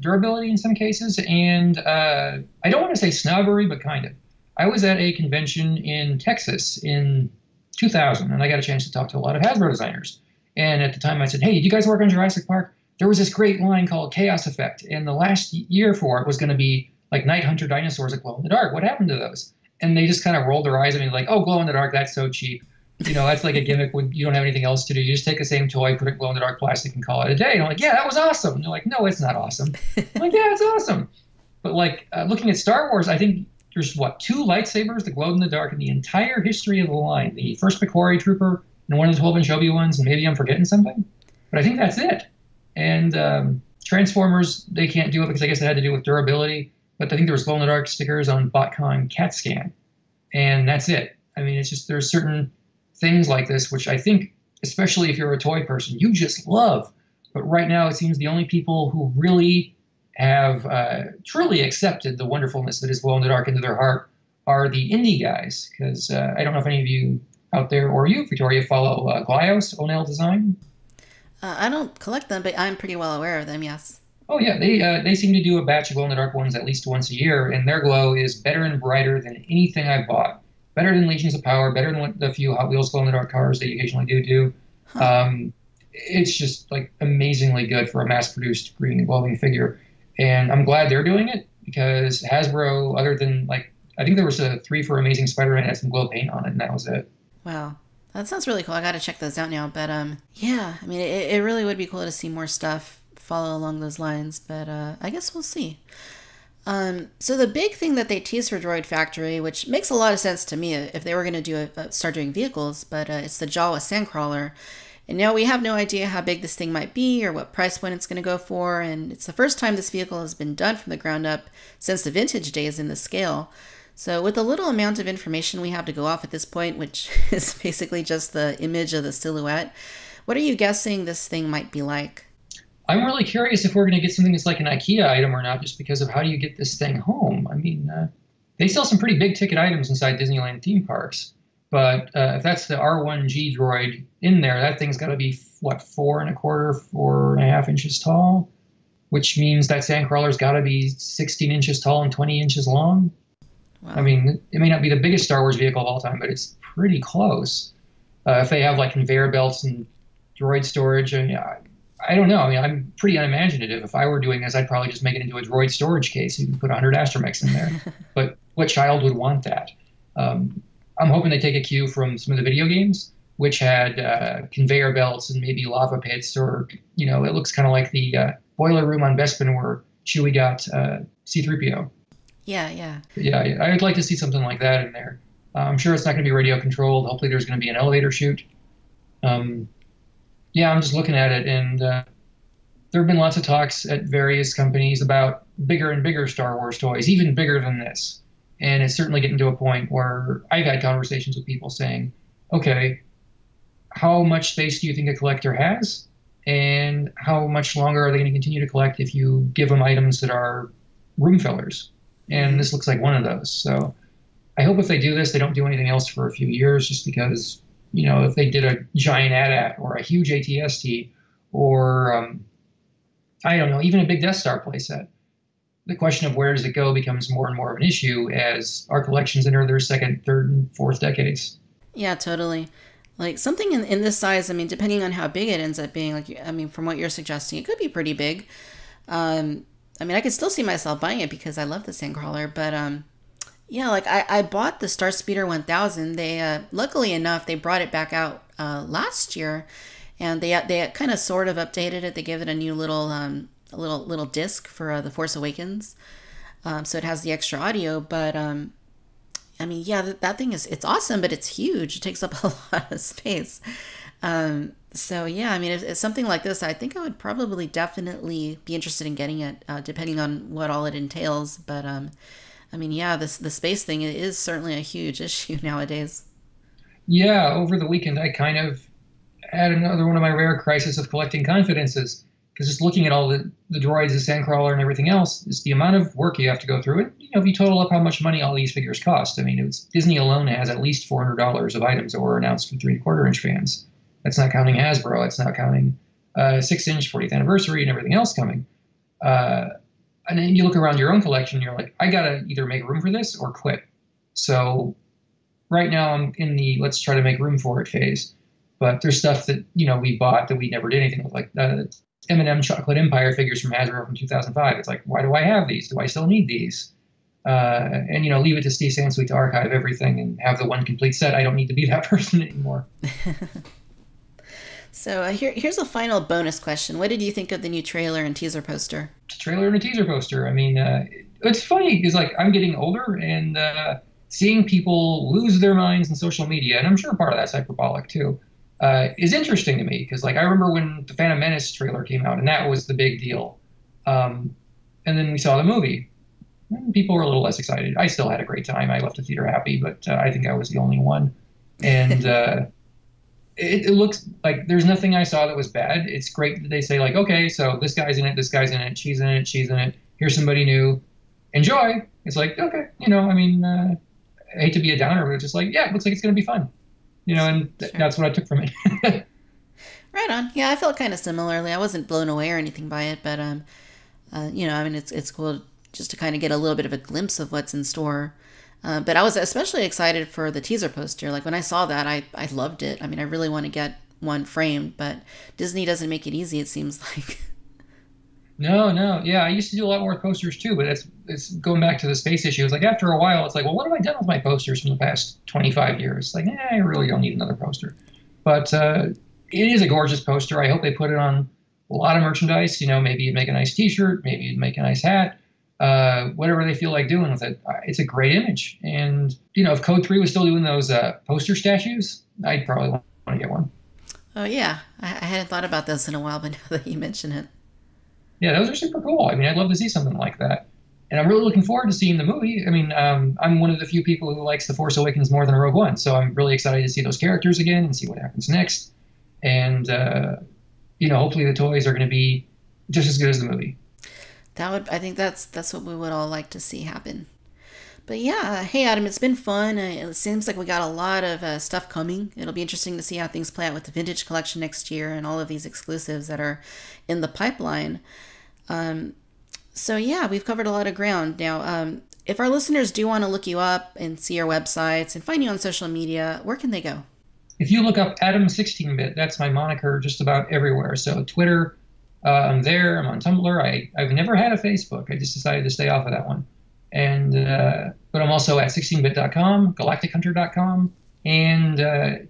durability in some cases, and I don't want to say snobbery, but kind of. I was at a convention in Texas in 2000, and I got a chance to talk to a lot of Hasbro designers. And at the time I said, "Hey, did you guys work on Jurassic Park?" There was this great line called Chaos Effect, and the last year for it was going to be like Night Hunter dinosaurs that glow in the dark. What happened to those? And they just kind of rolled their eyes at me like, "Oh, glow in the dark, that's so cheap. You know, that's like a gimmick when you don't have anything else to do. You just take the same toy, put it glow in the dark plastic, and call it a day." And I'm like, "Yeah, that was awesome." And they're like, "No, it's not awesome." I'm like, "Yeah, it's awesome." But like looking at Star Wars, I think there's 2 lightsabers that glowed in the dark in the entire history of the line. The first McQuarrie Trooper and one of the 12-inch Obi-Wans, and maybe I'm forgetting something. But I think that's it. And Transformers, they can't do it because I guess it had to do with durability. But I think there was glow-in-the-dark stickers on BotCon CAT Scan. And that's it. I mean, it's just there's certain things like this, which I think, especially if you're a toy person, you just love. But right now, it seems the only people who really have truly accepted the wonderfulness that is glow-in-the-dark into their heart are the indie guys. Because I don't know if any of you out there, or you, Victoria, follow Glyos, Onel Design. I don't collect them, but I'm pretty well aware of them, yes. Oh, yeah. They seem to do a batch of glow-in-the-dark ones at least once a year, and their glow is better and brighter than anything I've bought. Better than Legions of Power, better than the few Hot Wheels glow-in-the-dark cars they occasionally do. Huh. It's just like amazingly good for a mass-produced green and glowing figure. And I'm glad they're doing it because Hasbro, other than like, I think there was a 3 for Amazing Spider-Man had some glow paint on it, and that was it. Wow. That sounds really cool. I got to check those out now. But yeah, I mean, it really would be cool to see more stuff follow along those lines. But I guess we'll see. So the big thing that they teased for Droid Factory, which makes a lot of sense to me if they were going to start doing vehicles, but it's the Jawa Sandcrawler. And now we have no idea how big this thing might be or what price point it's going to go for. And it's the first time this vehicle has been done from the ground up since the vintage days in the scale. So with the little amount of information we have to go off at this point, which is basically just the image of the silhouette, what are you guessing this thing might be like? I'm really curious if we're going to get something that's like an IKEA item or not, just because of how do you get this thing home? I mean, they sell some pretty big ticket items inside Disneyland theme parks, but if that's the R1G droid in there, that thing's got to be, 4¼ 4½ inches tall, which means that Sandcrawler's got to be 16 inches tall and 20 inches long. Wow. I mean, it may not be the biggest Star Wars vehicle of all time, but it's pretty close. If they have like conveyor belts and droid storage, I don't know. I mean, I'm pretty unimaginative. If I were doing this, I'd probably just make it into a droid storage case. You can put 100 astromechs in there. But what child would want that? I'm hoping they take a cue from some of the video games, which had conveyor belts and maybe lava pits, or, you know, it looks kind of like the boiler room on Bespin where Chewie got C-3PO. Yeah. Yeah, I'd like to see something like that in there. I'm sure it's not going to be radio controlled. Hopefully there's going to be an elevator chute. Yeah, I'm just looking at it, and there have been lots of talks at various companies about bigger and bigger Star Wars toys, even bigger than this. And it's certainly getting to a point where I've had conversations with people saying, okay, how much space do you think a collector has? And how much longer are they going to continue to collect if you give them items that are room fillers? And this looks like one of those. So I hope if they do this, they don't do anything else for a few years, just because, you know, if they did a giant AT-AT or a huge AT-ST or, I don't know, even a big Death Star playset, the question of where does it go becomes more and more of an issue as our collections enter their second, third, and fourth decades. Yeah, totally. Like something in this size, I mean, depending on how big it ends up being, like, I mean, from what you're suggesting, it could be pretty big. I mean, I could still see myself buying it because I love the Sandcrawler, but yeah, like I bought the Star Speeder 1000. They luckily enough they brought it back out last year, and they kind of sort of updated it. They gave it a new little little disc for the Force Awakens, so it has the extra audio. But I mean, yeah, that thing it's awesome, but it's huge. It takes up a lot of space. So yeah, I mean, if something like this, I think I would probably definitely be interested in getting it, depending on what all it entails. But I mean, yeah, the space thing is certainly a huge issue nowadays. Yeah, over the weekend, I kind of had another one of my rare crises of collecting confidences. Because just looking at all the droids, the Sandcrawler, and everything else, is the amount of work you have to go through. And if you total up how much money all these figures cost, I mean, Disney alone has at least $400 of items that were announced for 3¼ inch fans. That's not counting Hasbro. That's not counting 6-inch 40th anniversary and everything else coming. And then you look around your own collection, you're like, I got to either make room for this or quit. So right now I'm in the let's try to make room for it phase. But there's stuff that, we bought that we never did anything with, like M&M Chocolate Empire figures from Hasbro from 2005. It's like, why do I have these? Do I still need these? And, leave it to Steve Sansweet to archive everything and have the one complete set. I don't need to be that person anymore. So here's a final bonus question. What did you think of the new trailer and teaser poster? Trailer and a teaser poster. I mean, it's funny because like I'm getting older and seeing people lose their minds in social media, and I'm sure part of that's hyperbolic too, is interesting to me because like I remember when the Phantom Menace trailer came out and that was the big deal. And then we saw the movie and people were a little less excited. I still had a great time. I left the theater happy, but I think I was the only one. And it looks like there's nothing I saw that was bad. It's great that they say like, okay, so this guy's in it, this guy's in it, she's in it, she's in it. Here's somebody new. Enjoy. It's like, okay, I mean, I hate to be a downer, but it's just like, yeah, it looks like it's going to be fun. And Sure. That's what I took from it. Right on. Yeah, I felt kind of similarly. I wasn't blown away or anything by it, but I mean, it's cool just to kind of get a little bit of a glimpse of what's in store. But I was especially excited for the teaser poster. Like when I saw that, I loved it. I mean, I really want to get one framed, but Disney doesn't make it easy, it seems like. No. Yeah, I used to do a lot more with posters too, but it's going back to the space issue. It's like after a while, it's like, well, what have I done with my posters from the past 25 years? Like, I really don't need another poster. But it is a gorgeous poster. I hope they put it on a lot of merchandise. Maybe you'd make a nice T-shirt, maybe you'd make a nice hat. Whatever they feel like doing with it. It's a great image. And, if Code 3 was still doing those poster statues, I'd probably want to get one. Oh, yeah. I hadn't thought about this in a while, but now that you mention it. Yeah, those are super cool. I mean, I'd love to see something like that. And I'm really looking forward to seeing the movie. I mean, I'm one of the few people who likes The Force Awakens more than Rogue One. So I'm really excited to see those characters again and see what happens next. And, hopefully the toys are going to be just as good as the movie. I think that's what we would all like to see happen. But yeah, hey Adam, it's been fun. It seems like we got a lot of stuff coming. It'll be interesting to see how things play out with the vintage collection next year and all of these exclusives that are in the pipeline. So yeah, we've covered a lot of ground. Now, if our listeners do want to look you up and see your websites and find you on social media, where can they go? If you look up Adam 16-bit, that's my moniker just about everywhere. So Twitter, I'm there. I'm on Tumblr. I've never had a Facebook. I just decided to stay off of that one. And but I'm also at 16bit.com, galactichunter.com. And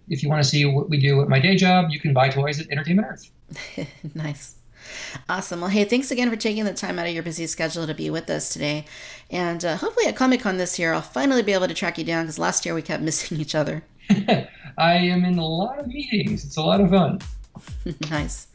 if you want to see what we do at my day job, you can buy toys at Entertainment Earth. Nice. Awesome. Well, hey, thanks again for taking the time out of your busy schedule to be with us today. And hopefully at Comic-Con this year, I'll finally be able to track you down because last year we kept missing each other. I am in a lot of meetings. It's a lot of fun. Nice.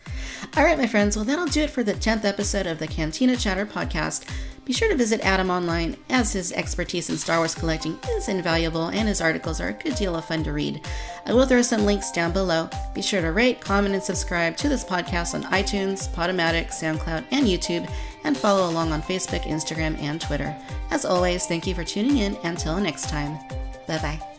All right, my friends. Well, that'll do it for the 10th episode of the Cantina Chatter Podcast. Be sure to visit Adam online, as his expertise in Star Wars collecting is invaluable and his articles are a good deal of fun to read. I will throw some links down below. Be sure to rate, comment, and subscribe to this podcast on iTunes, Podomatic, SoundCloud, and YouTube, and follow along on Facebook, Instagram, and Twitter. As always, thank you for tuning in. Until next time, bye-bye.